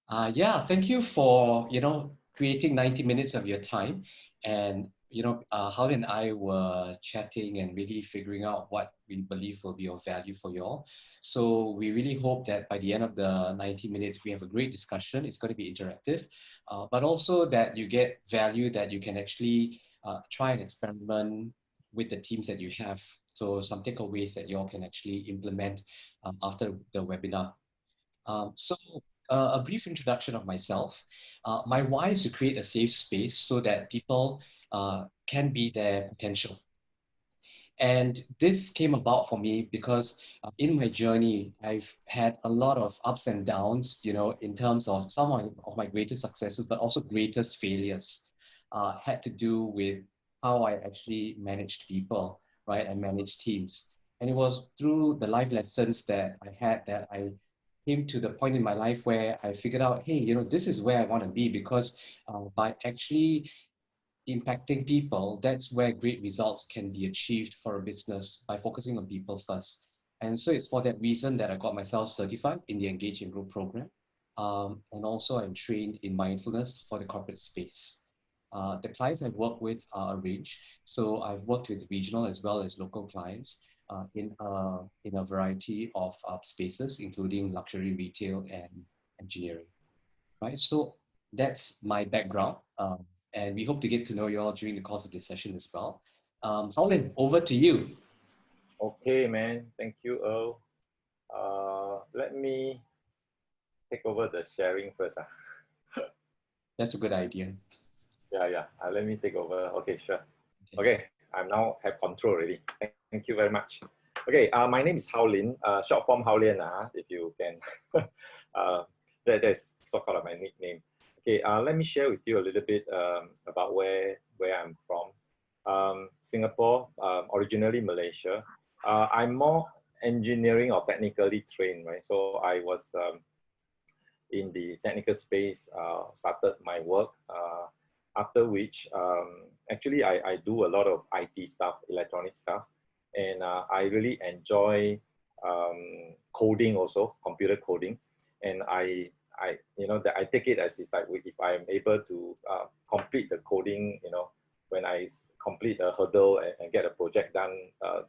Yeah, thank you for, creating 90 minutes of your time. And, Holly and I were chatting and really figuring out what we believe will be of value for you all. So we really hope that by the end of the 90 minutes, we have a great discussion. It's going to be interactive, but also that you get value that you can actually try and experiment with the teams that you have. So some takeaways that you all can actually implement after the webinar. So, a brief introduction of myself. My why is to create a safe space so that people can be their potential. And this came about for me because in my journey, I've had a lot of ups and downs, in terms of some of my greatest successes, but also greatest failures had to do with how I actually managed people, right? I managed teams. And it was through the life lessons that I had that I came to the point in my life where I figured out, hey, this is where I want to be because by actually impacting people, that's where great results can be achieved for a business by focusing on people first. And so it's for that reason that I got myself certified in the Engaging Group program. And also I'm trained in mindfulness for the corporate space. The clients I've worked with are a range. So I've worked with regional as well as local clients in a variety of spaces, including luxury retail and engineering, right? So that's my background. And we hope to get to know you all during the course of this session as well. Allan, over to you. Okay, man. Thank you, Earl. Let me take over the sharing first. That's a good idea. Yeah. Let me take over. Okay, sure. Okay, I now have control already. Thank you very much. Okay, my name is Allan, short form Allan, if you can. That's so-called my nickname. Okay, let me share with you a little bit about where I'm from. Singapore, originally Malaysia. I'm more engineering or technically trained, right? So I was in the technical space, started my work, after which actually I do a lot of IT stuff, electronic stuff, and I really enjoy coding also, computer coding, and I that I take it as if I am able to complete the coding, when I complete a hurdle and get a project done,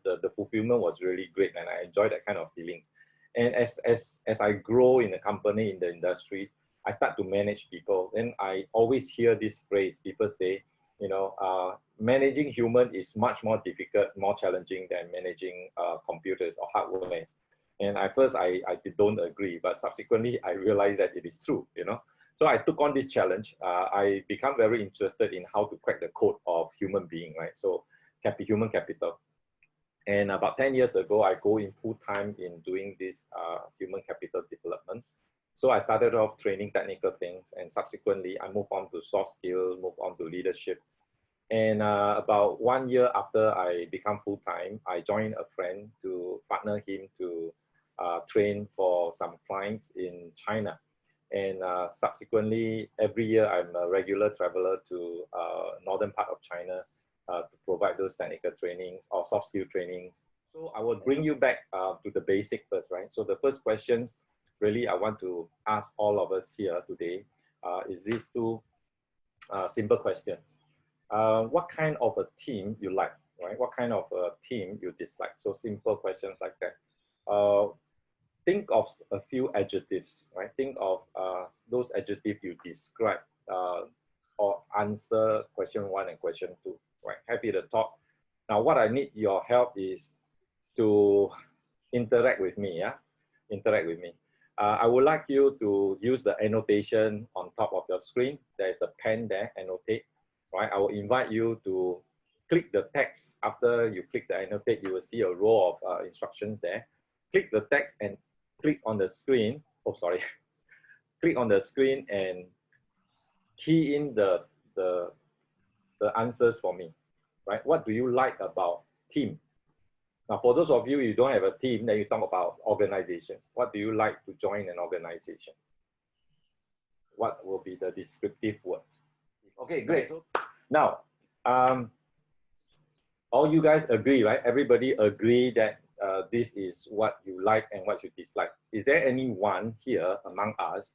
the fulfillment was really great, and I enjoy that kind of feelings. And as I grow in the company, in the industries, I start to manage people. Then I always hear this phrase, people say, managing human is much more difficult, more challenging than managing computers or hardware. And at first I don't agree, but subsequently I realized that it is true, So I took on this challenge. I become very interested in how to crack the code of human being, right? So human capital. And about 10 years ago, I go in full time in doing this human capital development. So I started off training technical things, and subsequently I moved on to soft skills, moved on to leadership. And about 1 year after I become full time, I joined a friend to partner him to train for some clients in China. And subsequently, every year I'm a regular traveler to northern part of China to provide those technical trainings or soft skill trainings. So I will bring you back to the basic first, right? So the first questions really I want to ask all of us here today is these two simple questions. What kind of a team you like, right? What kind of a team you dislike? So simple questions like that. Think of a few adjectives, right? Think of those adjectives you describe or answer question 1 and question 2, right? Happy to talk. Now, what I need your help is to interact with me, yeah? Interact with me. I would like you to use the annotation on top of your screen. There's a pen there, annotate, right? I will invite you to click the text. After you click the annotate, you will see a row of instructions there. Click the text and click on the screen. Oh, sorry. Click on the screen and key in the answers for me, right? What do you like about team? Now, for those of you who don't have a team, then you talk about organizations. What do you like to join an organization? What will be the descriptive words? Okay, great. So now, all you guys agree, right? Everybody agree that this is what you like and what you dislike. Is there anyone here among us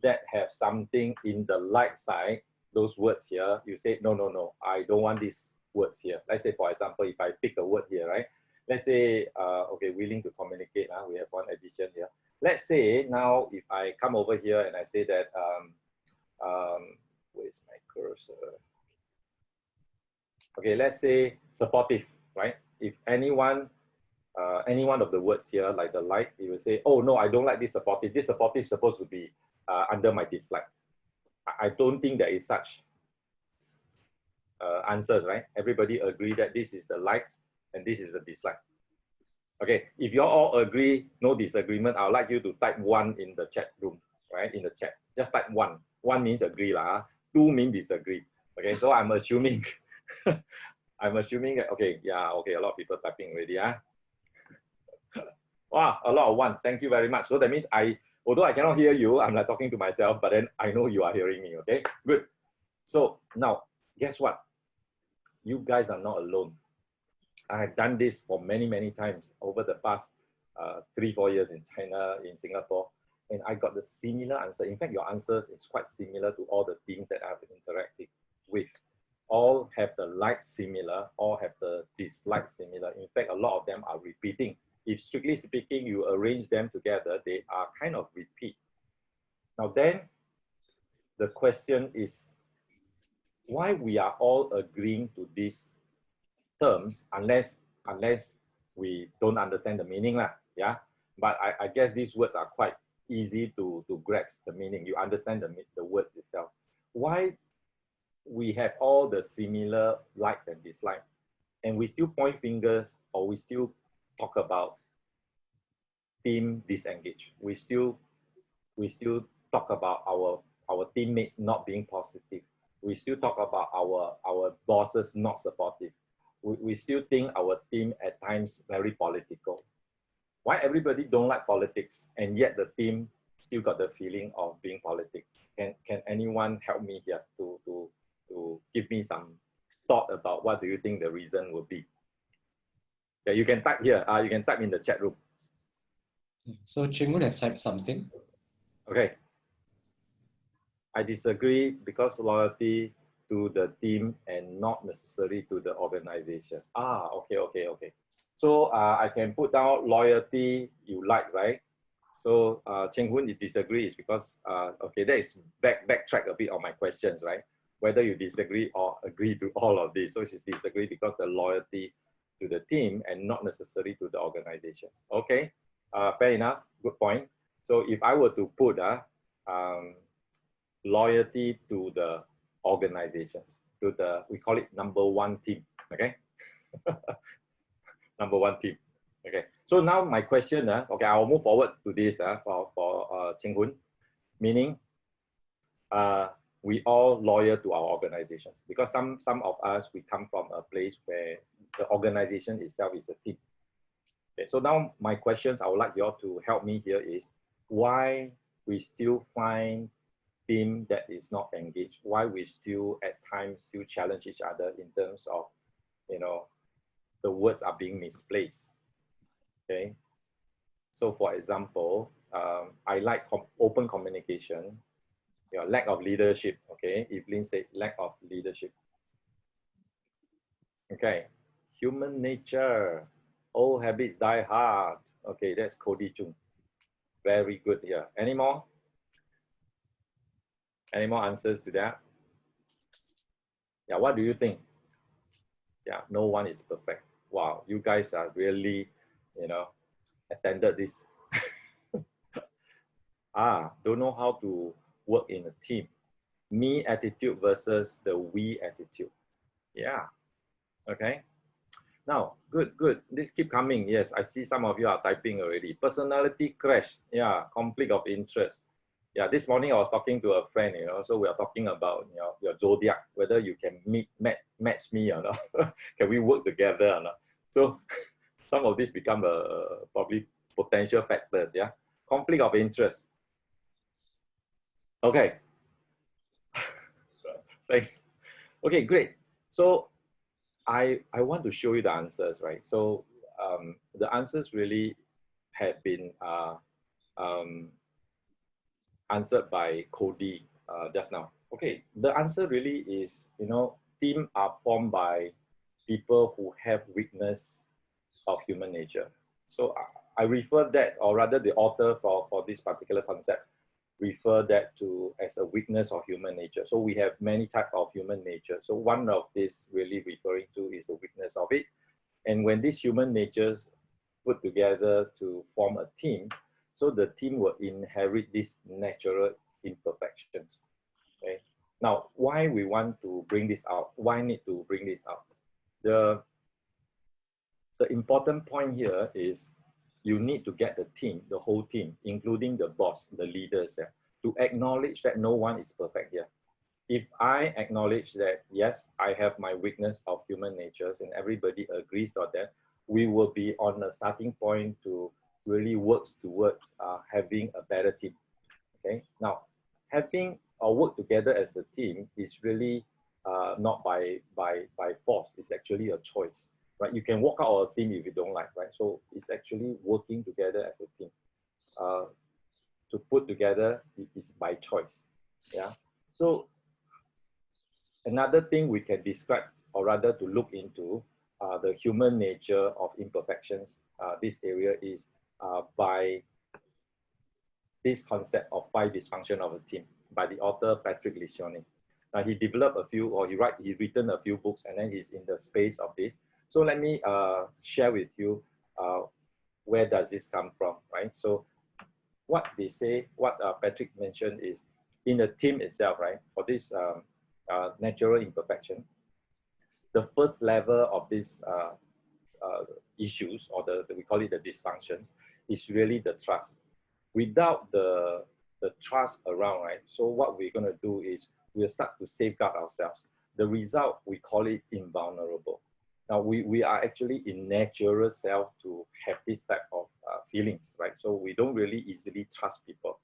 that have something in the like side, those words here, you say, no, no, no, I don't want these words here. Let's say, for example, if I pick a word here, right? Let's say, okay, willing to communicate. We have one addition here. Let's say now, if I come over here and I say that, where's my cursor? Okay, let's say supportive, right? If anyone, any one of the words here, like the like, you will say, oh no, I don't like this supportive. This supportive is supposed to be under my dislike. I don't think there is such answers, right? Everybody agree that this is the like and this is the dislike. Okay, if you all agree, no disagreement, I would like you to type 1 in the chat room, right? In the chat, just type 1. 1 means agree, 2 means disagree. Okay, so I'm assuming, I'm assuming that, okay, yeah, okay, a lot of people typing already, Wow, a lot of 1, thank you very much. So that means although I cannot hear you, I'm like talking to myself, but then I know you are hearing me, okay? Good. So now, guess what? You guys are not alone. I have done this for many, many times over the past 3-4 years in China, in Singapore, and I got the similar answer. In fact, your answers is quite similar to all the teams that I've interacted with. All have the like similar, all have the dislike similar. In fact, a lot of them are repeating. If strictly speaking, you arrange them together, they are kind of repeat. Now then, the question is, why we are all agreeing to these terms unless we don't understand the meaning, yeah? But I guess these words are quite easy to grasp the meaning. You understand the words itself. Why we have all the similar likes and dislikes, and we still point fingers, or we still talk about team disengage. We still talk about our teammates not being positive. We still talk about our bosses not supportive. We still think our team at times very political. Why everybody don't like politics, and yet the team still got the feeling of being politic? Can anyone help me here to give me some thought about what do you think the reason will be? Yeah, you can type here. You can type in the chat room. So Chingun has typed something. Okay. I disagree because loyalty to the team and not necessarily to the organization. Okay. So I can put down loyalty you like, right? So Cheng Hun, you disagree is because, okay, that is backtrack a bit on my questions, right? Whether you disagree or agree to all of this. So she's disagree because the loyalty to the team and not necessarily to the organization. Okay, fair enough, good point. So if I were to put loyalty to the organizations, to the, we call it #1 team, okay? #1 team, okay? So now my question, okay, I'll move forward to this for Cheng Hun, meaning we all loyal to our organizations, because some of us, we come from a place where the organization itself is a team. Okay, so now my questions, I would like you all to help me here is, why we still find team that is not engaged, why we still at times still challenge each other in terms of, you know, the words are being misplaced. Okay, so for example, I like open communication. Lack of leadership. Okay, Evelyn said lack of leadership. Okay, human nature, old habits die hard. Okay, that's Cody Chung. Very good here. Any more? Any more answers to that? Yeah, what do you think? Yeah, no one is perfect. Wow, you guys are really, you know, attended this. Don't know how to work in a team. Me attitude versus the we attitude. Yeah, okay. Now, good. This keep coming. Yes, I see some of you are typing already. Personality clash. Yeah, conflict of interest. Yeah, this morning I was talking to a friend, you know, so we are talking about, you know, your zodiac, whether you can match me or not. Can we work together or not? So some of these become probably potential factors, yeah. Conflict of interest. Okay. Thanks. Okay, great. So I want to show you the answers, right? So the answers really have been answered by Cody just now. Okay, the answer really is, teams are formed by people who have weakness of human nature. So I refer that, or rather the author for this particular concept, refer that to as a weakness of human nature. So we have many types of human nature. So one of this really referring to is the weakness of it. And when these human natures put together to form a team, so the team will inherit these natural imperfections. Okay. Now, why we want to bring this out? Why need to bring this out? The important point here is you need to get the team, the whole team, including the boss, the leaders, to acknowledge that no one is perfect here. If I acknowledge that, yes, I have my weakness of human natures and everybody agrees on that, we will be on a starting point to really work towards having a better team. Okay. Now, having or work together as a team is really not by force. It's actually a choice, right? You can walk out of a team if you don't like, right? So it's actually working together as a team. To put together is by choice. Yeah. So another thing we can describe, or rather to look into the human nature of imperfections, this area is by this concept of 5 dysfunction of a team by the author Patrick Lencioni. He developed a few, or he written a few books, and then he's in the space of this. So let me share with you where does this come from, right? So what they say, what Patrick mentioned is in the team itself, right? For this natural imperfection, the first level of these issues, or we call it the dysfunctions, is really the trust. Without the trust around, right? So what we're going to do is we'll start to safeguard ourselves. The result, we call it invulnerable. Now, we are actually in natural self to have this type of feelings, right? So we don't really easily trust people.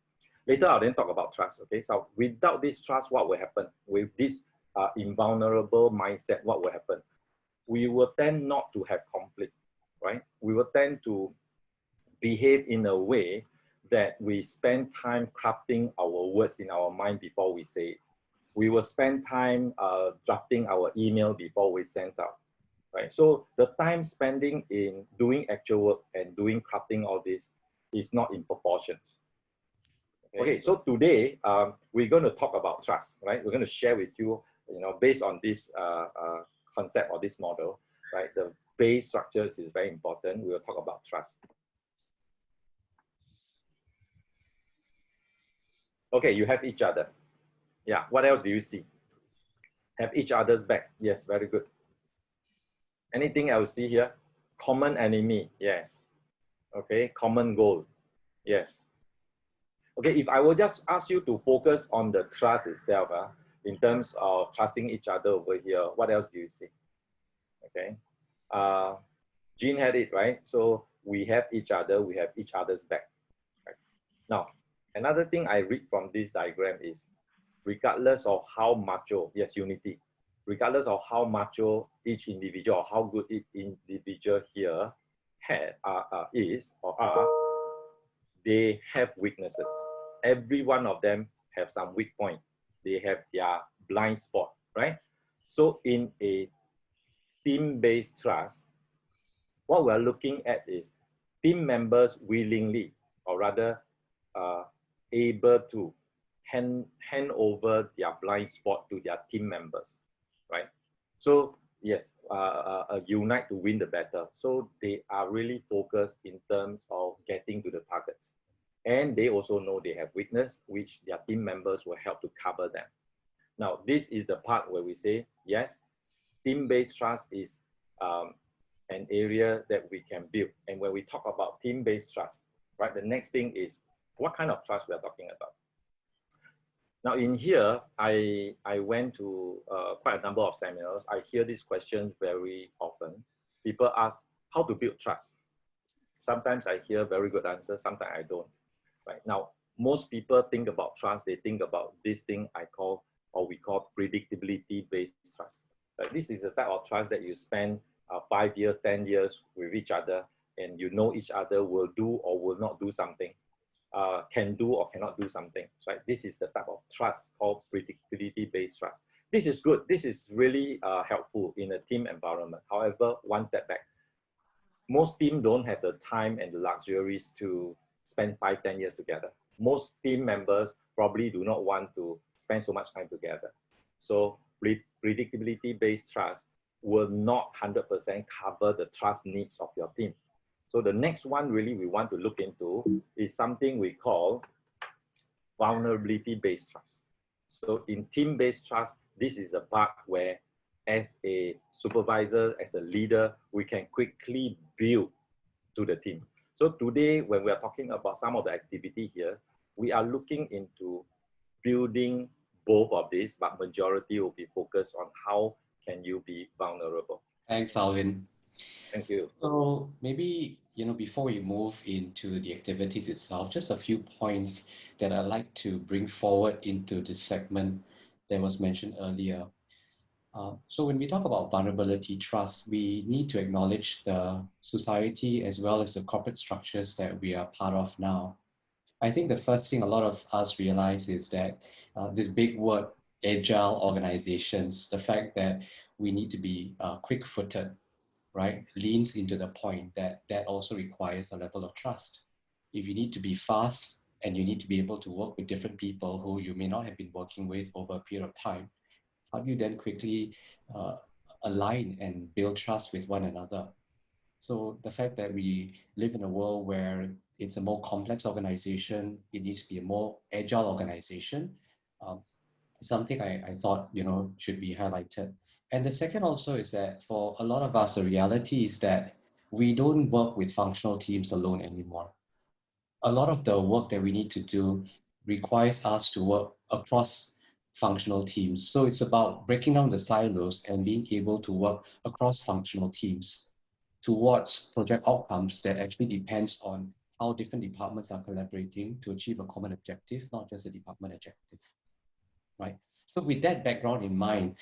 Later, I'll then talk about trust, okay? So without this trust, what will happen? With this invulnerable mindset, what will happen? We will tend not to have conflict, right? We will tend to behave in a way that we spend time crafting our words in our mind before we say it. We will spend time drafting our email before we send out, right? So the time spending in doing actual work and doing crafting all this is not in proportions. Okay, so today we're going to talk about trust, right? We're going to share with you, based on this concept or this model, right? The base structures is very important. We'll talk about trust. Okay, you have each other. Yeah, what else do you see? Have each other's back. Yes, very good. Anything else see here? Common enemy. Yes. Okay, common goal. Yes. Okay, if I will just ask you to focus on the trust itself, in terms of trusting each other over here, what else do you see? Okay. Jean had it, right? So we have each other, we have each other's back. Right? Now, another thing I read from this diagram is, regardless of how macho, yes, unity, regardless of how macho each individual, or how good each individual here is or are, they have weaknesses. Every one of them have some weak point. They have their blind spot, right? So in a team-based trust, what we're looking at is team members willingly, or rather able to hand over their blind spot to their team members, right? So yes, unite to win the battle. So they are really focused in terms of getting to the targets. And they also know they have weakness, which their team members will help to cover them. Now, this is the part where we say, yes, team-based trust is an area that we can build. And when we talk about team-based trust, right, the next thing is what kind of trust we are talking about. Now in here, I went to quite a number of seminars. I hear these questions very often. People ask how to build trust. Sometimes I hear very good answers, sometimes I don't. Right now, most people think about trust, they think about this thing we call predictability-based trust. This is the type of trust that you spend 5 years, 10 years with each other, and you know each other will do or will not do something. can do or cannot do something, right? This is the type of trust called predictability-based trust. This is good. This is really helpful in a team environment. However, one setback. Most teams don't have the time and the luxuries to spend 5-10 years together. Most team members probably do not want to spend so much time together. So predictability-based trust will not 100% cover the trust needs of your team. So the next one really we want to look into is something we call vulnerability-based trust. So in team-based trust, this is a part where as a supervisor, as a leader, we can quickly build to the team. So today, when we are talking about some of the activity here, we are looking into building both of these, but majority will be focused on how can you be vulnerable. Thanks, Alvin. Thank you. So maybe, before we move into the activities itself, just a few points that I'd like to bring forward into this segment that was mentioned earlier. So when we talk about vulnerability trust, we need to acknowledge the society as well as the corporate structures that we are part of now. I think the first thing a lot of us realize is that this big word, agile organizations, the fact that we need to be quick-footed, right, leans into the point that that also requires a level of trust. If you need to be fast and you need to be able to work with different people who you may not have been working with over a period of time, how do you then quickly uh, align and build trust with one another? So the fact that we live in a world where it's a more complex organization, it needs to be a more agile organization, um, something I thought, should be highlighted. And the second also is that for a lot of us, the reality is that we don't work with functional teams alone anymore. A lot of the work that we need to do requires us to work across functional teams. So it's about breaking down the silos and being able to work across functional teams towards project outcomes that actually depends on how different departments are collaborating to achieve a common objective, not just a department objective, right? So with that background in mind,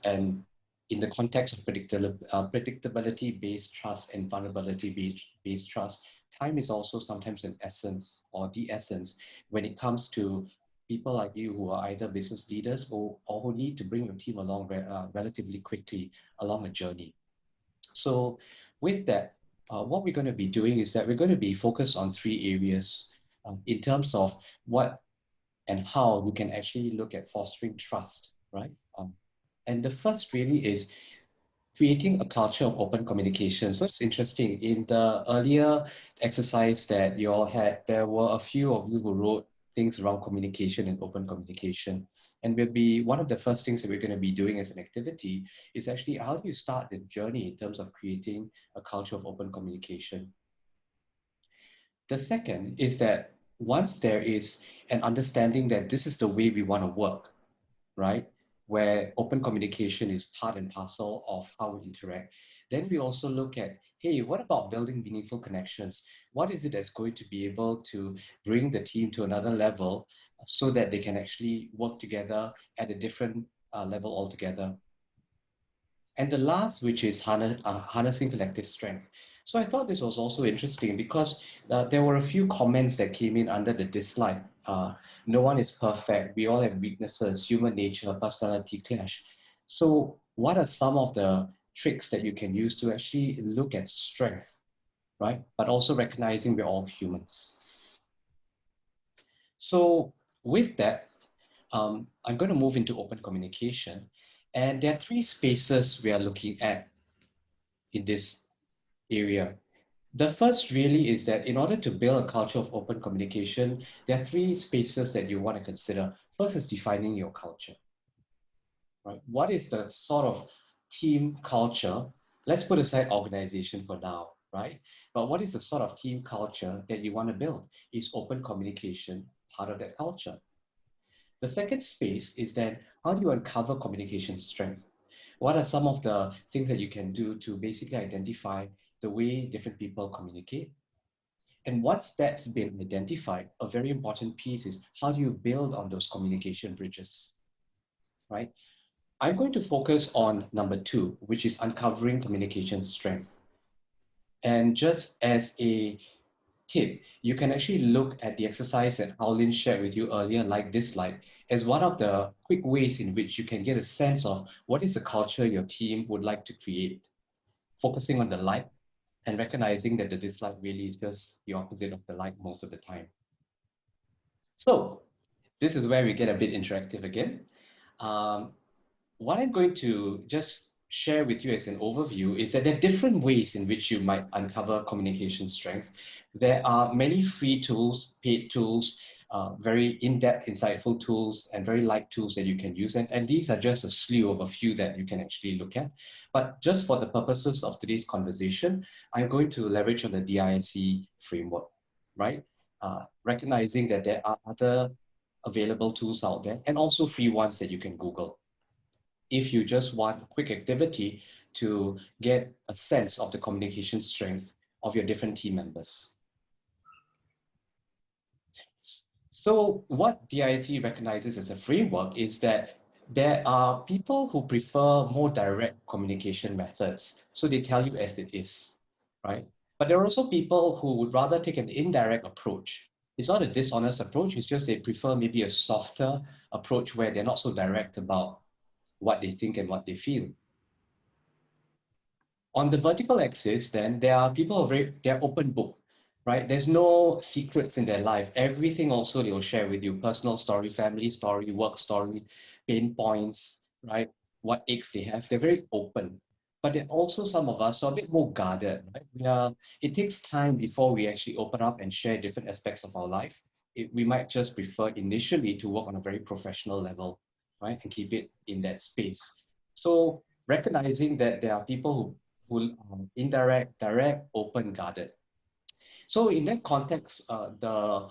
and in the context of predictability-based trust and vulnerability-based trust, time is also sometimes an essence or the essence when it comes to people like you who are either business leaders or who need to bring your team along relatively quickly along a journey. So with that, what we're going to be doing is that we're going to be focused on three areas in terms of what and how you can actually look at fostering trust, right? And the first really is creating a culture of open communication. So it's interesting. In the earlier exercise that you all had, there were a few of you who wrote things around communication and open communication. And will be one of the first things that we're going to be doing as an activity is actually how do you start the journey in terms of creating a culture of open communication? The second is that once there is an understanding that this is the way we want to work, right? Where open communication is part and parcel of how we interact. Then we also look at, hey, what about building meaningful connections? What is it that's going to be able to bring the team to another level so that they can actually work together at a different level altogether? And the last, which is harnessing collective strength. So I thought this was also interesting because there were a few comments that came in under the dislike. No one is perfect. We all have weaknesses, human nature, personality clash. So what are some of the tricks that you can use to actually look at strength, right? But also recognizing we're all humans. So with that, I'm going to move into open communication. And there are three spaces we are looking at in this area. The first really is that in order to build a culture of open communication, there are three spaces that you want to consider. First is defining your culture, right? What is the sort of team culture? Let's put aside organization for now, right? But what is the sort of team culture that you want to build? Is open communication part of that culture? The second space is then how do you uncover communication strength? What are some of the things that you can do to basically identify the way different people communicate? And once that's been identified, a very important piece is how do you build on those communication bridges, right? I'm going to focus on number two, which is uncovering communication strength. And just as a tip, you can actually look at the exercise that Allan shared with you earlier, like this slide, as one of the quick ways in which you can get a sense of what is the culture your team would like to create, focusing on the like and recognizing that the dislike really is just the opposite of the like most of the time. So this is where we get a bit interactive again. Um, what I'm going to just share with you as an overview is that there are different ways in which you might uncover communication strength. There are many free tools, paid tools, very in-depth, insightful tools, and very light tools that you can use. And these are just a slew of a few that you can actually look at. But just for the purposes of today's conversation, I'm going to leverage on the DISC framework, right? Recognizing that there are other available tools out there and also free ones that you can Google if you just want a quick activity to get a sense of the communication strength of your different team members. So what DIC recognizes as a framework is that there are people who prefer more direct communication methods. So they tell you as it is, right? But there are also people who would rather take an indirect approach. It's not a dishonest approach, it's just they prefer maybe a softer approach where they're not so direct about what they think and what they feel. On the vertical axis, then there are people who are they're open book, right? There's no secrets in their life. Everything also they will share with you: personal story, family story, work story, pain points, right? What aches they have. They're very open. But then also some of us are a bit more guarded, right? It takes time before we actually open up and share different aspects of our life. We might just prefer initially to work on a very professional level, right? And keep it in that space. So recognizing that there are people who indirect, direct, open, guarded. So in that context, the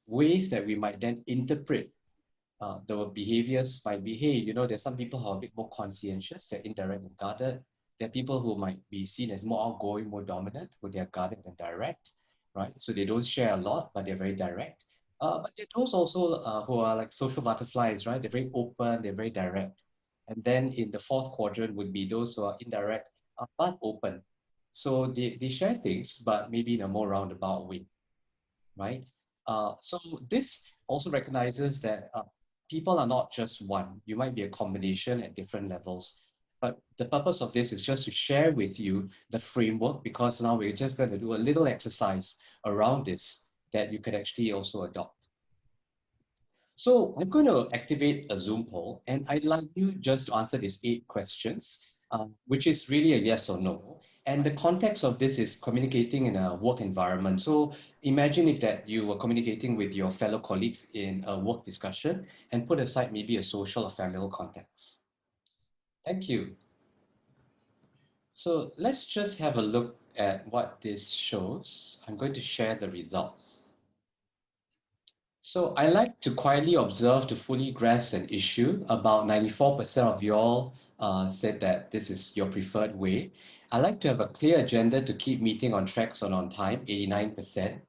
ways that we might then interpret the behaviors might be, hey, there's some people who are a bit more conscientious, they're indirect and guarded. There are people who might be seen as more outgoing, more dominant, who they're guarded and direct, right? So they don't share a lot, but they're very direct. But there are those also who are like social butterflies, right? They're very open, they're very direct. And then in the fourth quadrant would be those who are indirect, but open. So they share things, but maybe in a more roundabout way, right? So this also recognizes that people are not just one. You might be a combination at different levels. But the purpose of this is just to share with you the framework, because now we're just going to do a little exercise around this that you could actually also adopt. So I'm going to activate a Zoom poll, and I'd like you just to answer these 8 questions, which is really a yes or no. And the context of this is communicating in a work environment. So imagine if that you were communicating with your fellow colleagues in a work discussion, and put aside maybe a social or familial context. Thank you. So let's just have a look at what this shows. I'm going to share the results. So I like to quietly observe to fully grasp an issue. About 94% of y'all said that this is your preferred way. I like to have a clear agenda to keep meeting on tracks and on time, 89%.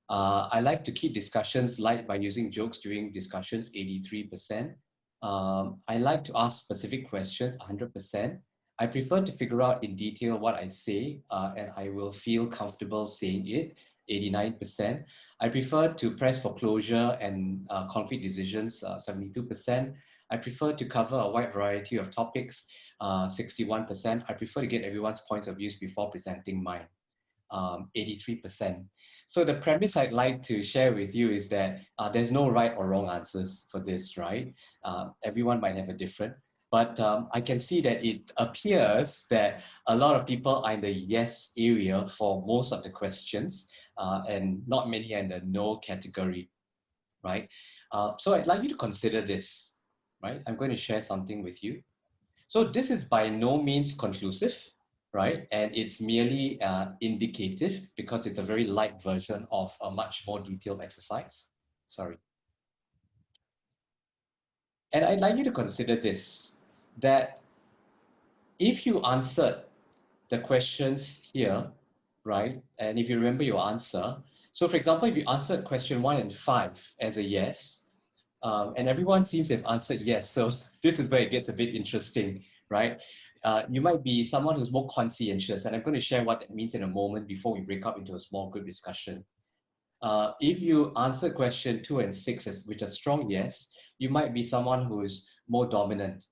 I like to keep discussions light by using jokes during discussions, 83%. I like to ask specific questions, 100%. I prefer to figure out in detail what I say, and I will feel comfortable saying it, 89%. I prefer to press for closure and concrete decisions, 72%. I prefer to cover a wide variety of topics, 61%. I prefer to get everyone's points of views before presenting mine, 83%. So the premise I'd like to share with you is that there's no right or wrong answers for this, right? Everyone might have a different, but I can see that it appears that a lot of people are in the yes area for most of the questions, and not many are in the no category, right? So I'd like you to consider this, right? I'm going to share something with you. So this is by no means conclusive, right? And it's merely indicative, because it's a very light version of a much more detailed exercise. Sorry. And I'd like you to consider this, that if you answered the questions here, right? And if you remember your answer, so for example, if you answered question 1 and 5 as a yes, and everyone seems to have answered yes, so this is where it gets a bit interesting, right? You might be someone who's more conscientious, and I'm going to share what that means in a moment before we break up into a small group discussion. If you answer question 2 and 6 with a strong yes, you might be someone who is more dominant.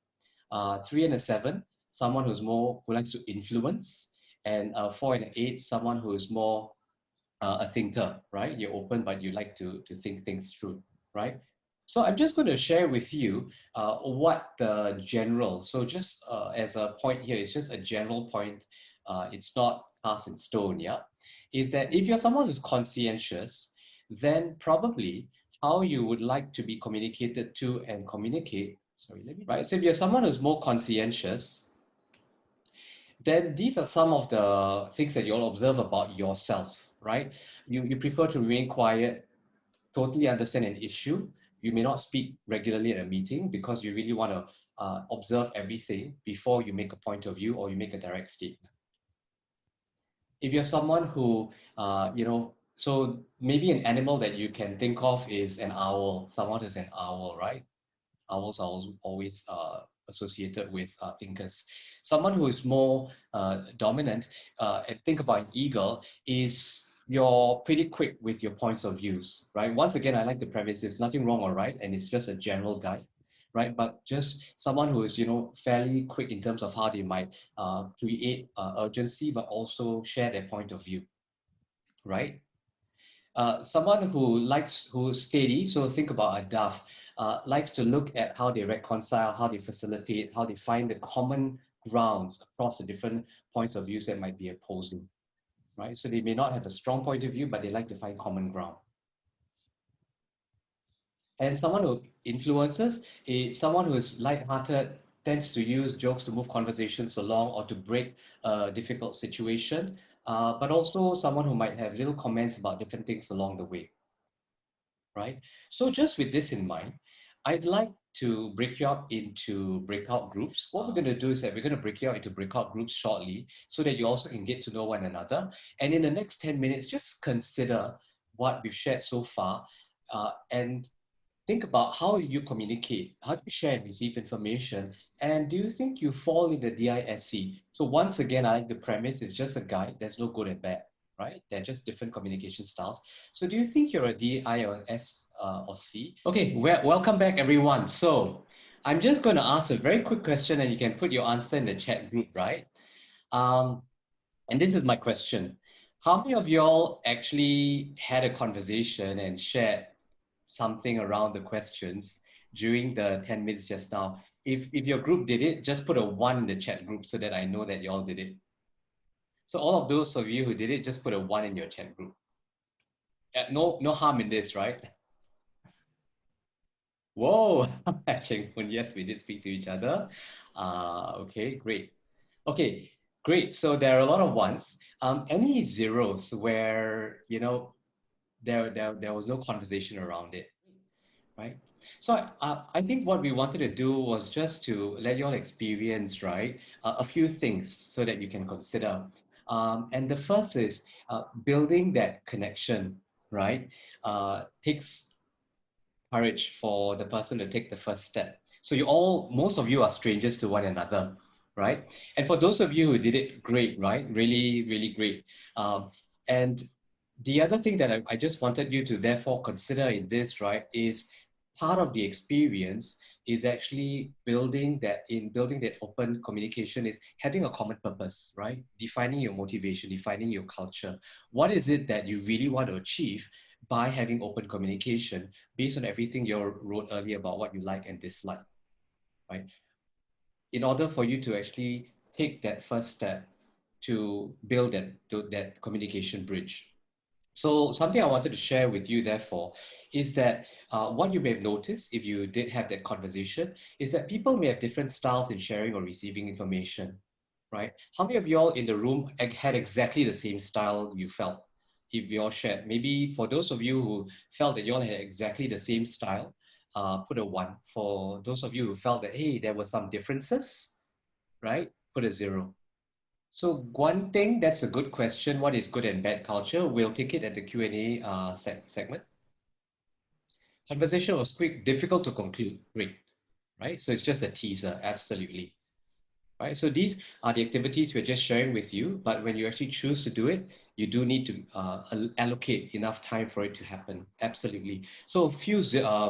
3 and a 7, someone who likes to influence, and 4 and 8, someone who is more a thinker, right? You're open, but you like to think things through, right? So I'm just going to share with you what the general, so just as a point here, it's just a general point. It's not cast in stone, yeah? Is that if you're someone who's conscientious, then probably how you would like to be communicated to and communicate, sorry, let me, right? So if you're someone who's more conscientious, then these are some of the things that you'll observe about yourself, right? You prefer to remain quiet, totally understand an issue. You may not speak regularly at a meeting because you really want to observe everything before you make a point of view or you make a direct statement. If you're someone who, so maybe an animal that you can think of is an owl, someone who's an owl, right? Owls are always associated with thinkers. Someone who is more dominant, and think about an eagle, is you're pretty quick with your points of views, right? Once again, I like the premise, there's nothing wrong or right, and it's just a general guide, right? But just someone who is, fairly quick in terms of how they might create urgency, but also share their point of view, right? Someone who's steady, so think about a dove, likes to look at how they reconcile, how they facilitate, how they find the common grounds across the different points of views that might be opposing, right? So they may not have a strong point of view, but they like to find common ground. And someone who influences is someone who is lighthearted, tends to use jokes to move conversations along or to break a difficult situation, but also someone who might have little comments about different things along the way, right? So just with this in mind, I'd like to break you up into breakout groups. What we're going to do is that we're going to break you out into breakout groups shortly so that you also can get to know one another. And in the next 10 minutes, just consider what we've shared so far, and think about how you communicate, how do you share and receive information, and do you think you fall in the DISC? So once again, I like the premise is just a guide. There's no good and bad, right? They're just different communication styles. So do you think you're a D, I, or S, or C? Okay, welcome back, everyone. So I'm just going to ask a very quick question, and you can put your answer in the chat group, right? And this is my question. How many of y'all actually had a conversation and shared something around the questions during the 10 minutes just now? If your group did it, just put a 1 in the chat group so that I know that you all did it. So all of those of you who did it, just put a 1 in your chat group. No harm in this, right? Whoa, matching. Yes, we did speak to each other. Okay, great. Okay, great. So there are a lot of ones. Any zeros where, there was no conversation around it, right? So I think what we wanted to do was just to let you all experience, right, a few things so that you can consider. And the first is building that connection, right, takes courage for the person to take the first step. So most of you are strangers to one another, right? And for those of you who did it, great, right? Really, really great. And the other thing that I just wanted you to therefore consider in this, right, is part of the experience is actually building that open communication is having a common purpose, right? Defining your motivation, defining your culture. What is it that you really want to achieve by having open communication based on everything you wrote earlier about what you like and dislike, right? In order for you to actually take that first step to build that communication bridge. So something I wanted to share with you, therefore, is that what you may have noticed if you did have that conversation is that people may have different styles in sharing or receiving information, right? How many of y'all in the room had exactly the same style you felt? If you all shared, maybe for those of you who felt that you all had exactly the same style, put a 1. For those of you who felt that, hey, there were some differences, right? Put a 0. So one thing, that's a good question. What is good and bad culture? We'll take it at the Q&A segment. Conversation was quick, difficult to conclude. Great, right? So it's just a teaser, absolutely. right? So these are the activities we're just sharing with you, but when you actually choose to do it, you do need to allocate enough time for it to happen. Absolutely. So a few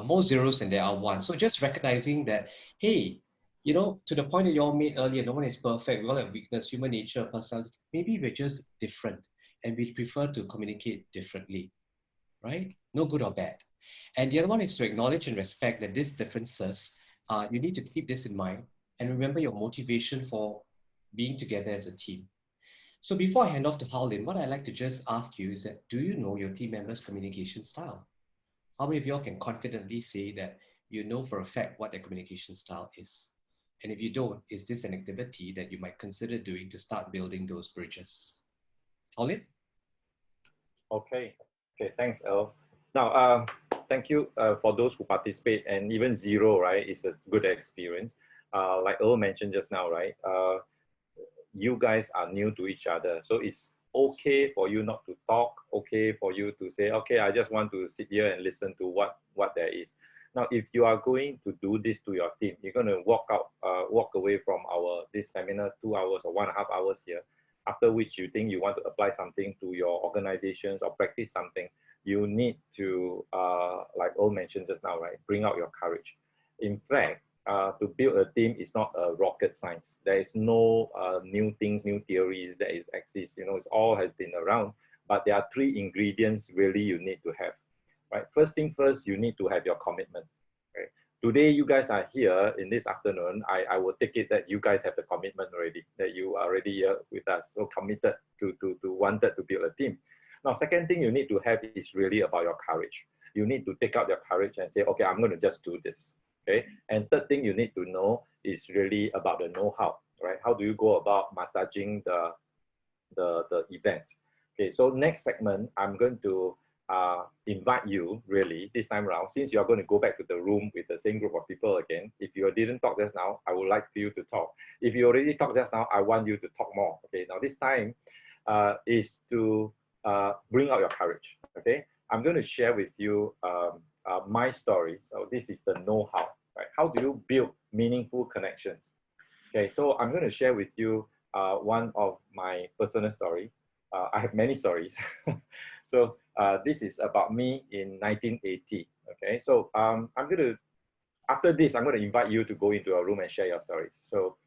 more zeros than there are ones. So just recognizing that, hey, you know, to the point that you all made earlier, no one is perfect. We all have weakness, human nature, personality. Maybe we're just different and we prefer to communicate differently, right? No good or bad. And the other one is to acknowledge and respect that these differences, you need to keep this in mind and remember your motivation for being together as a team. So before I hand off to Howlin, what I'd like to just ask you is that do you know your team members' communication style? How many of y'all can confidently say that you know for a fact what their communication style is? And if you don't, is this an activity that you might consider doing to start building those bridges? Howlin? Okay, okay, thanks, Earl. Now, thank you for those who participate, and even zero, right, is a good experience. Like Earl mentioned just now, right, you guys are new to each other, so it's okay for you not to talk, okay for you to say, okay, I just want to sit here and listen to what there is. Now, if you are going to do this to your team, you're going to walk away from this seminar 2 hours or 1.5 hours here, after which you think you want to apply something to your organizations or practice something. You need to, like Earl mentioned just now, right, bring out your courage. In fact, to build a team is not a rocket science. There is no new things, new theories that exist. You know, it's all has been around. But there are 3 ingredients really you need to have. Right. First thing first, you need to have your commitment. Okay. Today, you guys are here in this afternoon. I will take it that you guys have the commitment already, that you are already here with us, so committed to wanted to build a team. Now, second thing you need to have is really about your courage. You need to take out your courage and say, okay, I'm going to just do this. Okay. And third thing you need to know is really about the know-how, right? How do you go about massaging the event? Okay. So next segment, I'm going to invite you really this time around, since you're going to go back to the room with the same group of people again. If you didn't talk just now, I would like you to talk. If you already talked just now, I want you to talk more. Okay. Now this time is to bring out your courage. Okay. I'm going to share with you my story. So this is the know-how, right? How do you build meaningful connections? Okay, so I'm going to share with you one of my personal story. I have many stories. So this is about me in 1980. Okay, so after this, I'm going to invite you to go into a room and share your stories. So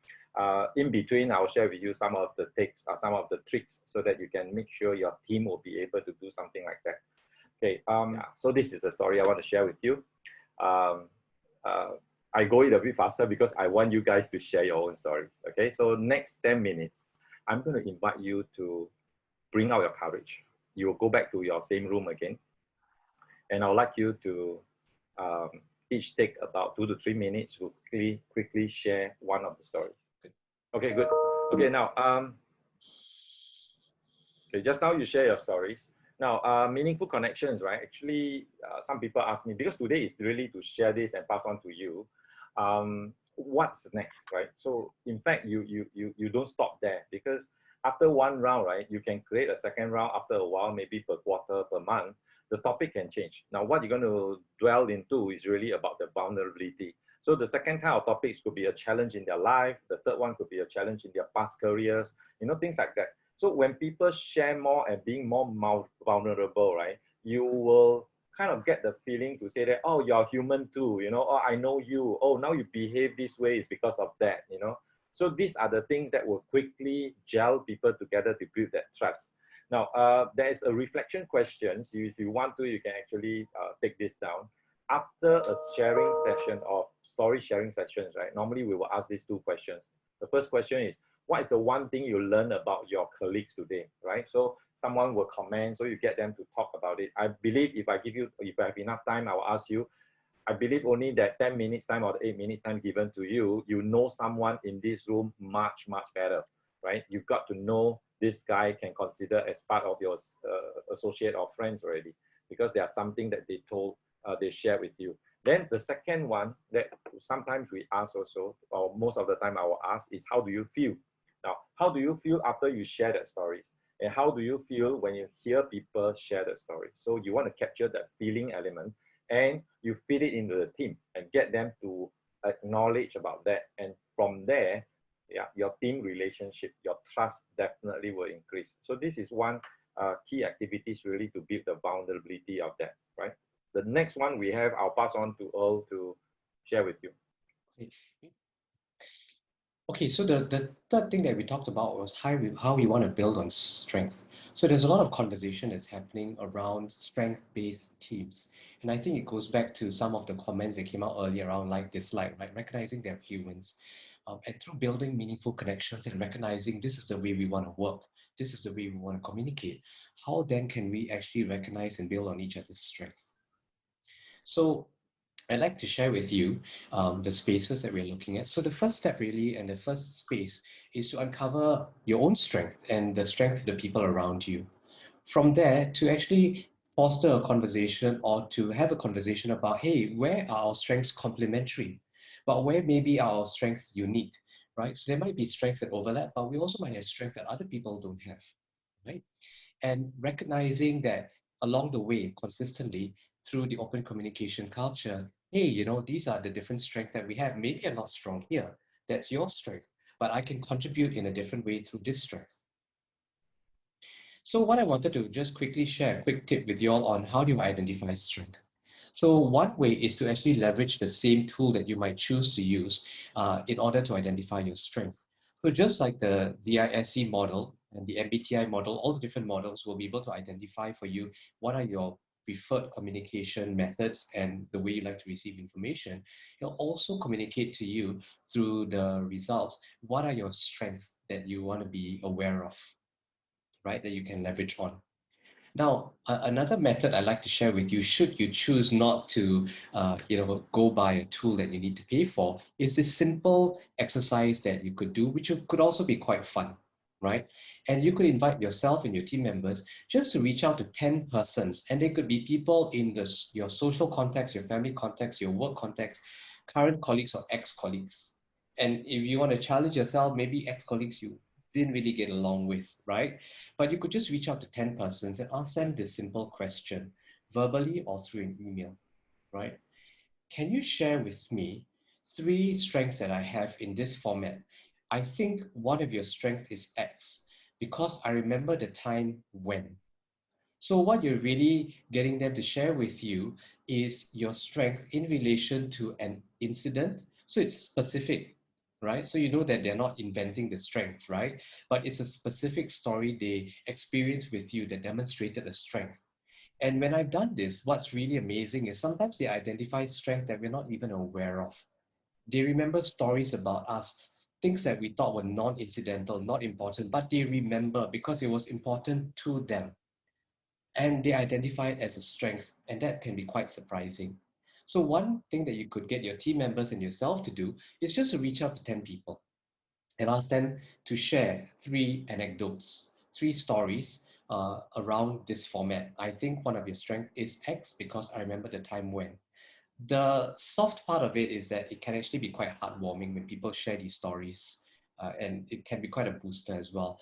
in between, I'll share with you some of the tips, some of the tricks, so that you can make sure your team will be able to do something like that. Okay, so this is the story I want to share with you. I go it a bit faster because I want you guys to share your own stories. Okay, so next 10 minutes, I'm going to invite you to bring out your courage. You will go back to your same room again. And I would like you to each take about 2 to 3 minutes to quickly share one of the stories. Okay, good. Okay, now, okay, just now you share your stories. Now, meaningful connections, right? Actually, some people ask me, because today is really to share this and pass on to you. What's next, right? So, in fact, you don't stop there, because after one round, right, you can create a second round after a while, maybe per quarter, per month. The topic can change. Now, what you're going to dwell into is really about the vulnerability. So the second kind of topics could be a challenge in their life. The third one could be a challenge in their past careers, you know, things like that. So when people share more and being more vulnerable, right, you will kind of get the feeling to say that, oh, you're human too, you know, oh, I know you, oh, now you behave this way is because of that, you know. So these are the things that will quickly gel people together to build that trust. Now, there is a reflection question. So if you want to, you can actually take this down. After a sharing session or story sharing sessions, right, normally we will ask these 2 questions. The first question is, what is the one thing you learn about your colleagues today, right? So someone will comment, so you get them to talk about it. I believe if I have enough time, I will ask you. I believe only that 10 minutes time or 8 minutes time given to you, you know someone in this room much, much better, right? You've got to know this guy can consider as part of your associate or friends already, because there's something that they share with you. Then the second one that sometimes we ask also, or most of the time I will ask, is how do you feel? Now, how do you feel after you share that stories? And how do you feel when you hear people share the stories? So you want to capture that feeling element, and you feed it into the team and get them to acknowledge about that. And from there, yeah, your team relationship, your trust definitely will increase. So this is one key activities really to build the vulnerability of that, right? The next one we have, I'll pass on to Earl to share with you. Okay, so the third thing that we talked about was how we want to build on strength. So there's a lot of conversation that's happening around strength-based teams. And I think it goes back to some of the comments that came out earlier around like dislike, right? Recognizing they're humans. And through building meaningful connections and recognizing this is the way we want to work, this is the way we want to communicate, how then can we actually recognize and build on each other's strengths? So I'd like to share with you the spaces that we're looking at. So the first step really and the first space is to uncover your own strength and the strength of the people around you. From there, to actually foster a conversation or to have a conversation about, hey, where are our strengths complementary? But where maybe are our strengths unique, right? So there might be strengths that overlap, but we also might have strengths that other people don't have, right? And recognizing that along the way, consistently through the open communication culture, hey, these are the different strengths that we have. Maybe I'm not strong here. That's your strength, but I can contribute in a different way through this strength. So what I wanted to just quickly share a quick tip with you all on how do you identify strength. So one way is to actually leverage the same tool that you might choose to use in order to identify your strength. So just like the DISC model and the MBTI model, all the different models will be able to identify for you what are your preferred communication methods and the way you like to receive information. It'll also communicate to you through the results what are your strengths that you want to be aware of, right, that you can leverage on. Now, another method I'd like to share with you, should you choose not to, go buy a tool that you need to pay for, is this simple exercise that you could do, which could also be quite fun, right? And you could invite yourself and your team members just to reach out to 10 persons, and they could be people in your social context, your family context, your work context, current colleagues or ex-colleagues. And if you want to challenge yourself, maybe ex-colleagues you didn't really get along with, right? But you could just reach out to 10 persons and ask them this simple question, verbally or through an email, right? Can you share with me three strengths that I have in this format? I think one of your strengths is X because I remember the time when. So what you're really getting them to share with you is your strength in relation to an incident. So it's specific, right? So you know that they're not inventing the strength, right? But it's a specific story they experienced with you that demonstrated a strength. And when I've done this, what's really amazing is sometimes they identify strength that we're not even aware of. They remember stories about us, things that we thought were non-incidental, not important, but they remember because it was important to them and they identify it as a strength, and that can be quite surprising. So one thing that you could get your team members and yourself to do is just to reach out to 10 people and ask them to share three anecdotes, three stories around this format. I think one of your strengths is X because I remember the time when. The soft part of it is that it can actually be quite heartwarming when people share these stories, and it can be quite a booster as well.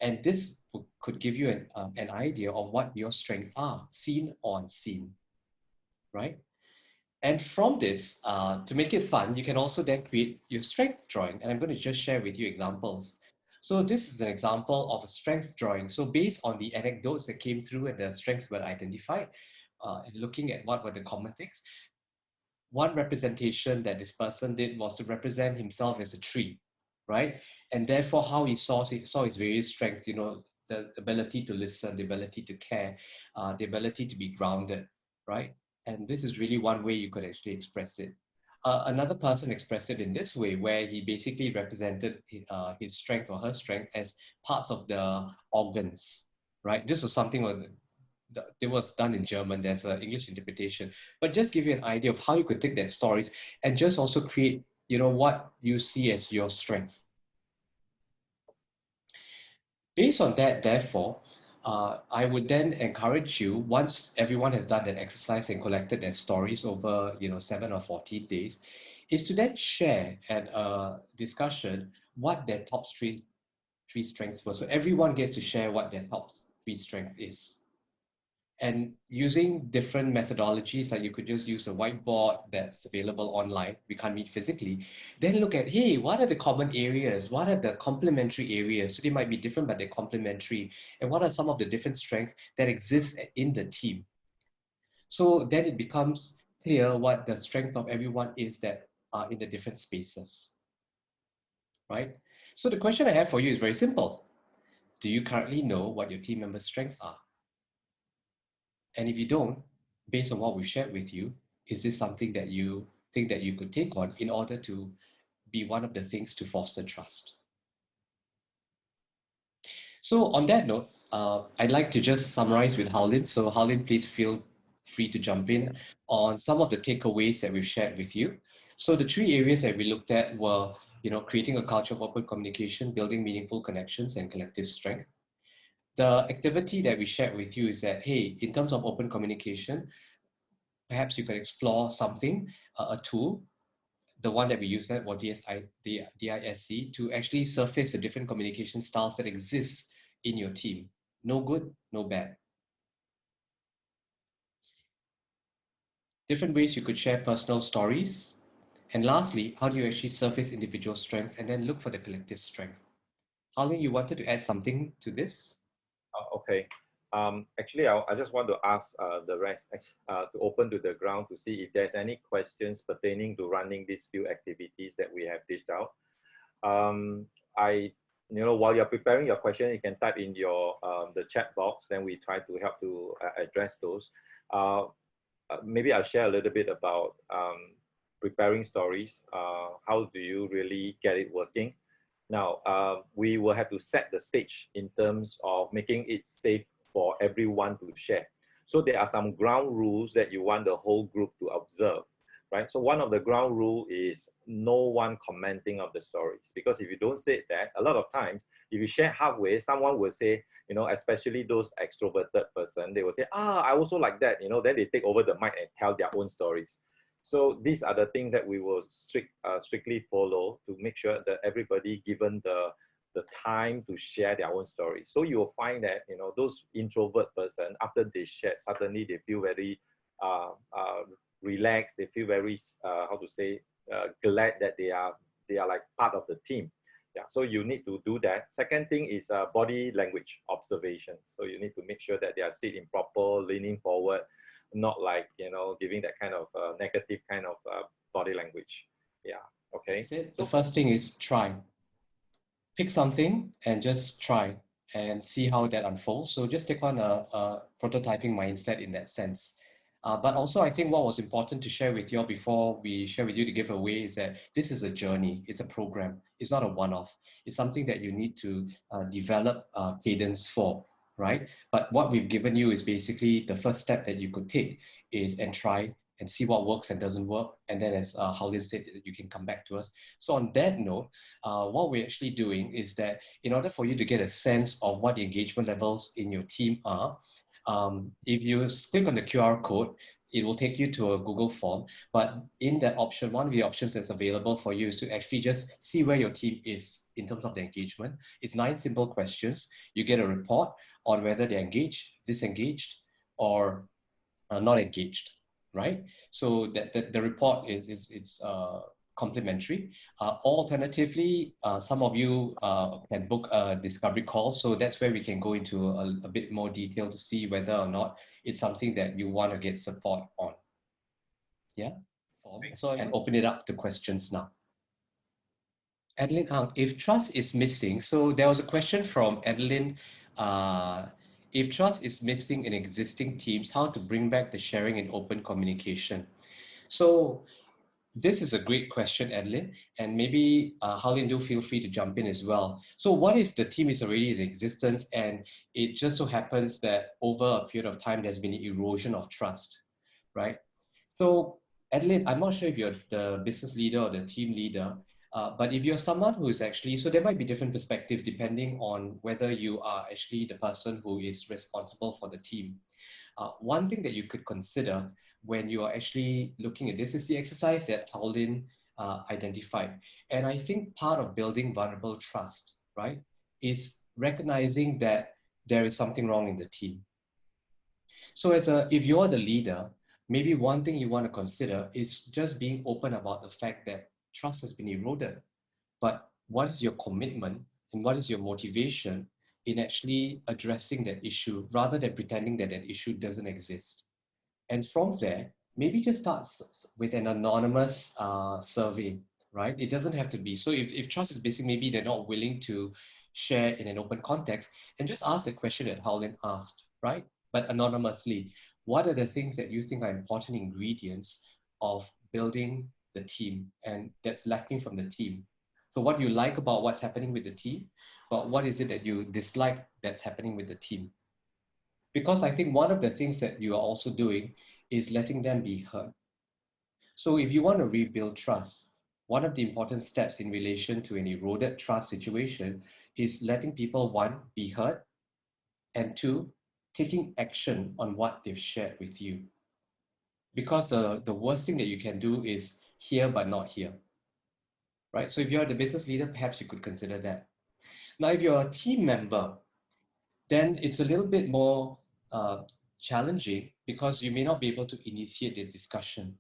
And this could give you an idea of what your strengths are, seen or unseen, right? And from this, to make it fun, you can also then create your strength drawing. And I'm going to just share with you examples. So this is an example of a strength drawing. So based on the anecdotes that came through and the strengths were identified, and looking at what were the common things, one representation that this person did was to represent himself as a tree, right? And therefore, how he saw his various strengths, the ability to listen, the ability to care, the ability to be grounded, right? And this is really one way you could actually express it. Another person expressed it in this way, where he basically represented his strength or her strength as parts of the organs, right? This was something was it was done in German. There's an English interpretation, but just give you an idea of how you could take that stories and just also create, what you see as your strength. Based on that, therefore, I would then encourage you, once everyone has done that exercise and collected their stories over, 7 or 14 days, is to then share at a discussion what their top three strengths were. So everyone gets to share what their top three strength is. And using different methodologies, like you could just use the whiteboard that's available online, we can't meet physically, then look at, hey, what are the common areas? What are the complementary areas? So they might be different, but they're complementary. And what are some of the different strengths that exist in the team? So then it becomes clear what the strength of everyone is that are in the different spaces, right? So the question I have for you is very simple. Do you currently know what your team members' strengths are? And if you don't, based on what we've shared with you, is this something that you think that you could take on in order to be one of the things to foster trust? So on that note, I'd like to just summarize with Howlin. So Howlin, please feel free to jump in on some of the takeaways that we've shared with you. So the three areas that we looked at were, creating a culture of open communication, building meaningful connections, and collective strength. The activity that we shared with you is that, hey, in terms of open communication, perhaps you can explore something, a tool, the one that we use that, or DISC, to actually surface the different communication styles that exist in your team. No good, no bad. Different ways you could share personal stories. And lastly, how do you actually surface individual strength and then look for the collective strength? Harley, you wanted to add something to this? Okay. Actually, I just want to ask the rest to open to the ground to see if there's any questions pertaining to running these few activities that we have dished out. While you're preparing your question, you can type in your the chat box. Then we try to help to address those. Maybe I'll share a little bit about preparing stories. How do you really get it working? Now, we will have to set the stage in terms of making it safe for everyone to share. So there are some ground rules that you want the whole group to observe, right? So one of the ground rule is no one commenting of the stories. Because if you don't say that, a lot of times, if you share halfway, someone will say, especially those extroverted person, they will say, I also like that, then they take over the mic and tell their own stories. So these are the things that we will strictly follow to make sure that everybody given the time to share their own story. So you will find that those introvert person, after they share, suddenly they feel very relaxed. They feel very glad that they are like part of the team. Yeah, so you need to do that. Second thing is body language observation. So you need to make sure that they are sitting proper, leaning forward, not like giving that kind of negative kind of body language. Yeah. Okay. The first thing is try. Pick something and just try and see how that unfolds. So just take on a prototyping mindset in that sense. But also, I think what was important to share with you all before we share with you the giveaway is that this is a journey. It's a program. It's not a one-off. It's something that you need to develop cadence for, right? But what we've given you is basically the first step that you could take and try and see what works and doesn't work. And then as Howlin said, you can come back to us. So on that note, what we're actually doing is that in order for you to get a sense of what the engagement levels in your team are, if you click on the QR code, it will take you to a Google form. But in that option, one of the options that's available for you is to actually just see where your team is in terms of the engagement. It's 9 simple questions. You get a report on whether they're engaged, disengaged, or not engaged, right? So that the report is complimentary. Alternatively, some of you can book a discovery call. So that's where we can go into a bit more detail to see whether or not it's something that you want to get support on. Yeah. So and open it up to questions now. Adeline Ang, if trust is missing, so there was a question from Adeline. If trust is missing in existing teams, how to bring back the sharing and open communication? So this is a great question, Adeline, and maybe Harlin, do feel free to jump in as well. So what if the team is already in existence and it just so happens that over a period of time, there's been an erosion of trust, right? So Adeline, I'm not sure if you're the business leader or the team leader, but if you're someone who is actually, so there might be different perspectives depending on whether you are actually the person who is responsible for the team. One thing that you could consider when you are actually looking at this is the exercise that Paulin identified. And I think part of building vulnerable trust, right, is recognizing that there is something wrong in the team. So if you're the leader, maybe one thing you want to consider is just being open about the fact that trust has been eroded. But what is your commitment and what is your motivation in actually addressing that issue rather than pretending that that issue doesn't exist? And from there, maybe just start with an anonymous survey, right? It doesn't have to be. So if trust is basic, maybe they're not willing to share in an open context, and just ask the question that Howlin asked, right? But anonymously, what are the things that you think are important ingredients of building the team and that's lacking from the team? So what you like about what's happening with the team, but what is it that you dislike that's happening with the team? Because I think one of the things that you are also doing is letting them be heard. So if you want to rebuild trust, one of the important steps in relation to an eroded trust situation is letting people, one, be heard, and two, taking action on what they've shared with you. Because the worst thing that you can do is hear but not hear, right? So if you're the business leader, perhaps you could consider that. Now, if you're a team member, then it's a little bit more uh, challenging because you may not be able to initiate the discussion.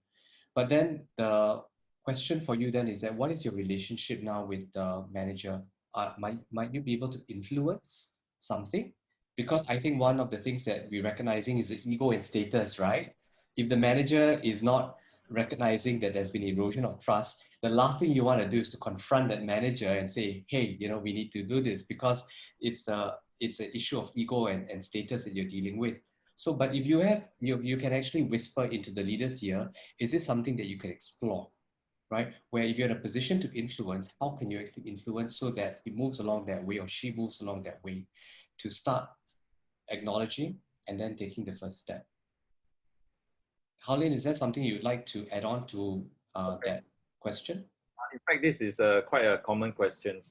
But then the question for you then is that what is your relationship now with the manager? Might you be able to influence something? Because I think one of the things that we're recognizing is the ego and status, right? If the manager is not recognizing that there's been erosion of trust, the last thing you want to do is to confront that manager and say, hey, we need to do this because it's an issue of ego and status that you're dealing with. So, but if you can actually whisper into the leaders here, is this something that you can explore, right? Where if you're in a position to influence, how can you actually influence so that he moves along that way or she moves along that way to start acknowledging and then taking the first step? Harlene, is that something you'd like to add on to Okay. that question? In fact, this is quite a common question.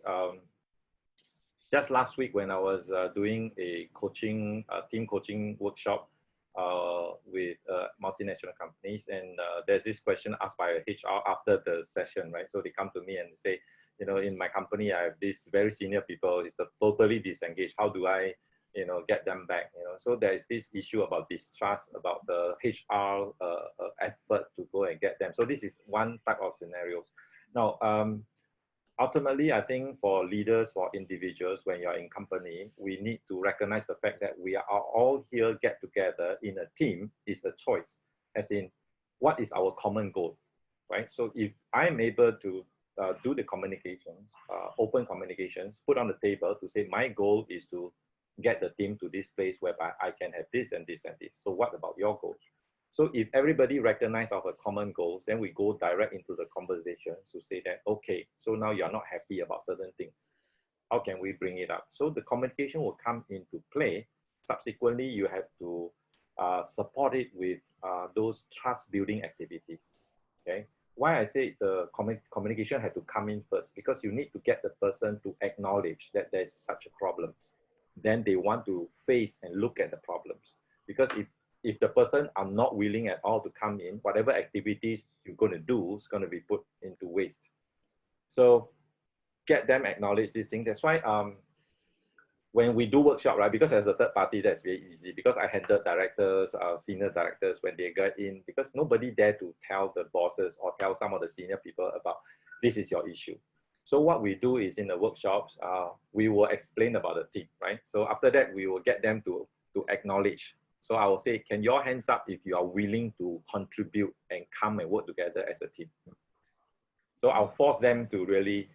Just last week when I was doing a team coaching workshop with multinational companies, and there's this question asked by HR after the session, right? So they come to me and say, in my company, I have these very senior people, it's totally disengaged. How do I, get them back? So there is this issue about distrust, about the HR effort to go and get them. So this is one type of scenarios. Now, ultimately, I think for leaders, for individuals, when you're in company, we need to recognize the fact that we are all here get together in a team is a choice, as in what is our common goal, right? So if I'm able to do the communications, open communications, put on the table to say my goal is to get the team to this place whereby I can have this and this and this. So what about your goals? So if everybody recognize our common goals, then we go direct into the conversation to say that, okay, so now you're not happy about certain things. How can we bring it up? So the communication will come into play. Subsequently, you have to support it with those trust building activities. Okay. Why I say the communication had to come in first, because you need to get the person to acknowledge that there's such a problem. Then they want to face and look at the problems. Because if the person are not willing at all to come in, whatever activities you're going to do is going to be put into waste. So get them acknowledge this thing. That's why when we do workshop, right, because as a third party, that's very easy because I handle directors, senior directors when they get in, because nobody dare to tell the bosses or tell some of the senior people about this is your issue. So what we do is in the workshops, we will explain about the team, right? So after that, we will get them to acknowledge. So I will say, can your hands up if you are willing to contribute and come and work together as a team? So I'll force them to really,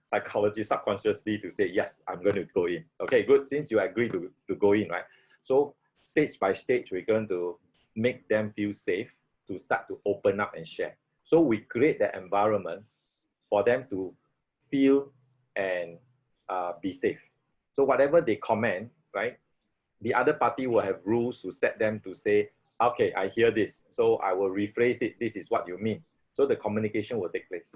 psychology subconsciously to say, yes, I'm going to go in. Okay, good. Since you agree to go in, right? So stage by stage, we're going to make them feel safe to start to open up and share. So we create the environment for them to feel and be safe. So whatever they comment, right, the other party will have rules to set them to say, okay, I hear this, so I will rephrase it. This is what you mean. So the communication will take place.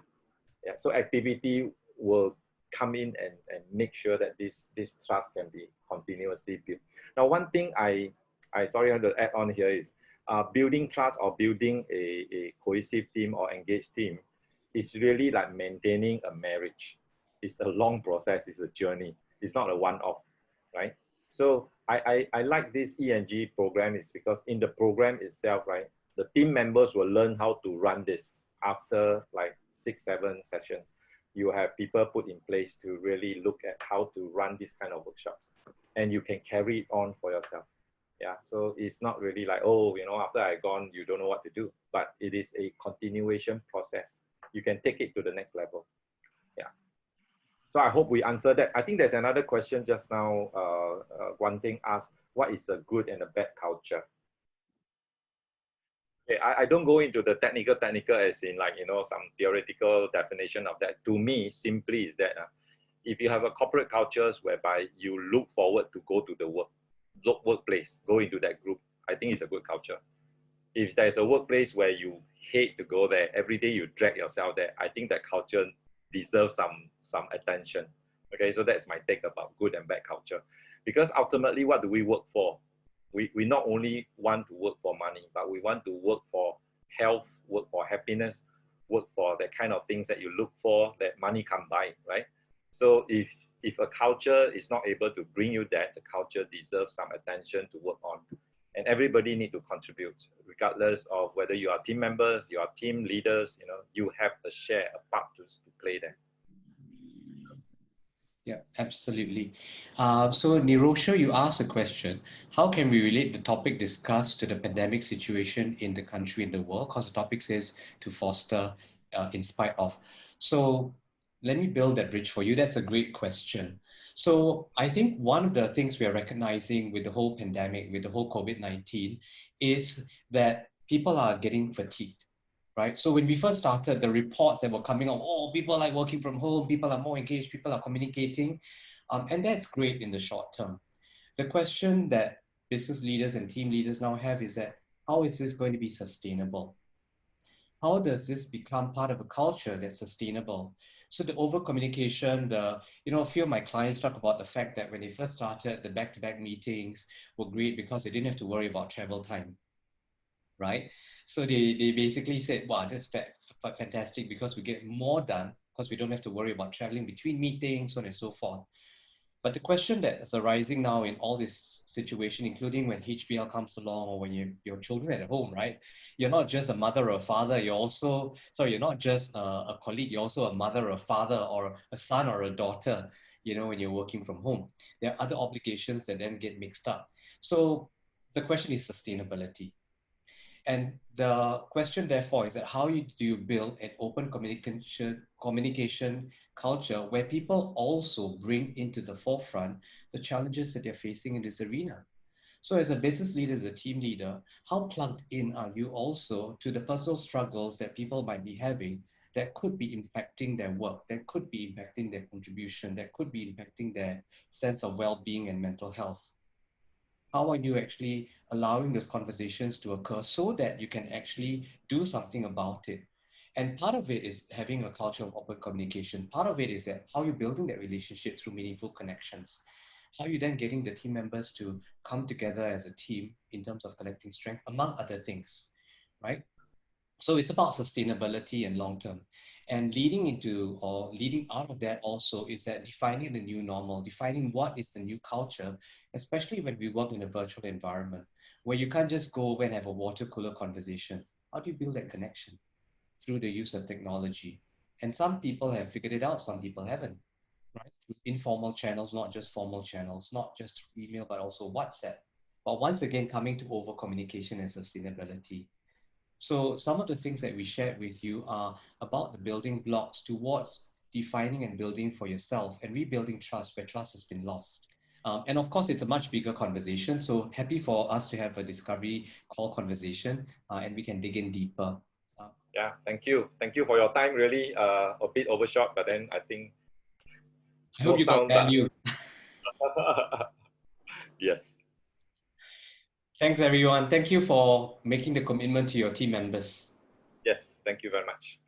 Yeah. So activity will come in and make sure that this trust can be continuously built. Now, one thing I sorry, I have to add on here is building trust or building a cohesive team or engaged team is really like maintaining a marriage. It's a long process. It's a journey. It's not a one-off, right? So I like this ENG program is because in the program itself, right, the team members will learn how to run this after like 6-7 sessions. You have people put in place to really look at how to run this kind of workshops, and you can carry it on for yourself. Yeah, so it's not really like, oh, you know, after I gone, you don't know what to do, but it is a continuation process. You can take it to the next level. Yeah. So I hope we answered that. I think there's another question just now. One thing asked, what is a good and a bad culture? Okay, I don't go into the technical as in like, you know, some theoretical definition of that. To me, simply is that if you have a corporate cultures whereby you look forward to go to the workplace, go into that group, I think it's a good culture. If there's a workplace where you hate to go there, every day you drag yourself there, I think that culture deserves some attention. Okay, so that's my take about good and bad culture. Because ultimately, what do we work for? We not only want to work for money, but we want to work for health, work for happiness, work for that kind of things that you look for that money can't buy, right? So if a culture is not able to bring you that, the culture deserves some attention to work on. And everybody need to contribute, regardless of whether you are team members, you are team leaders, you know, you have a share, a part to play there. Yeah, absolutely. So Nirosha, you asked a question, how can we relate the topic discussed to the pandemic situation in the country and the world? Because the topic says to foster in spite of. So let me build that bridge for you. That's a great question. So I think one of the things we are recognizing with the whole pandemic, with the whole COVID-19, is that people are getting fatigued. Right? So when we first started, the reports that were coming out, oh, people like working from home, people are more engaged, people are communicating, and that's great in the short term. The question that business leaders and team leaders now have is that how is this going to be sustainable? How does this become part of a culture that's sustainable? So the over communication, a few of my clients talk about the fact that when they first started, the back-to-back meetings were great because they didn't have to worry about travel time, right? So they basically said, wow, that's fantastic because we get more done because we don't have to worry about traveling between meetings, so on and so forth. But the question that is arising now in all this situation, including when HBL comes along or when your children are at home, right? You're not just a mother or a father, you're not just a colleague, you're also a mother or a father or a son or a daughter, when you're working from home. There are other obligations that then get mixed up. So the question is sustainability. And the question, therefore, is that do you build an open communication culture where people also bring into the forefront the challenges that they're facing in this arena? So as a business leader, as a team leader, how plugged in are you also to the personal struggles that people might be having that could be impacting their work, that could be impacting their contribution, that could be impacting their sense of well-being and mental health? How are you actually allowing those conversations to occur so that you can actually do something about it? And part of it is having a culture of open communication. Part of it is that how you're building that relationship through meaningful connections. How you then getting the team members to come together as a team in terms of collecting strength, among other things, right? So it's about sustainability and long term. And leading out of that also is that defining the new normal, defining what is the new culture, especially when we work in a virtual environment where you can't just go over and have a water cooler conversation. How do you build that connection? Through the use of technology. And some people have figured it out, some people haven't, right? Through informal channels, not just formal channels, not just email, but also WhatsApp. But once again, coming to over communication and sustainability. So some of the things that we shared with you are about the building blocks towards defining and building for yourself and rebuilding trust where trust has been lost. And of course, it's a much bigger conversation. So happy for us to have a discovery call conversation and we can dig in deeper. Yeah, thank you. Thank you for your time. Really a bit overshot, but then I think I no hope you got sound, but value. yes. Thanks, everyone. Thank you for making the commitment to your team members. Yes, thank you very much.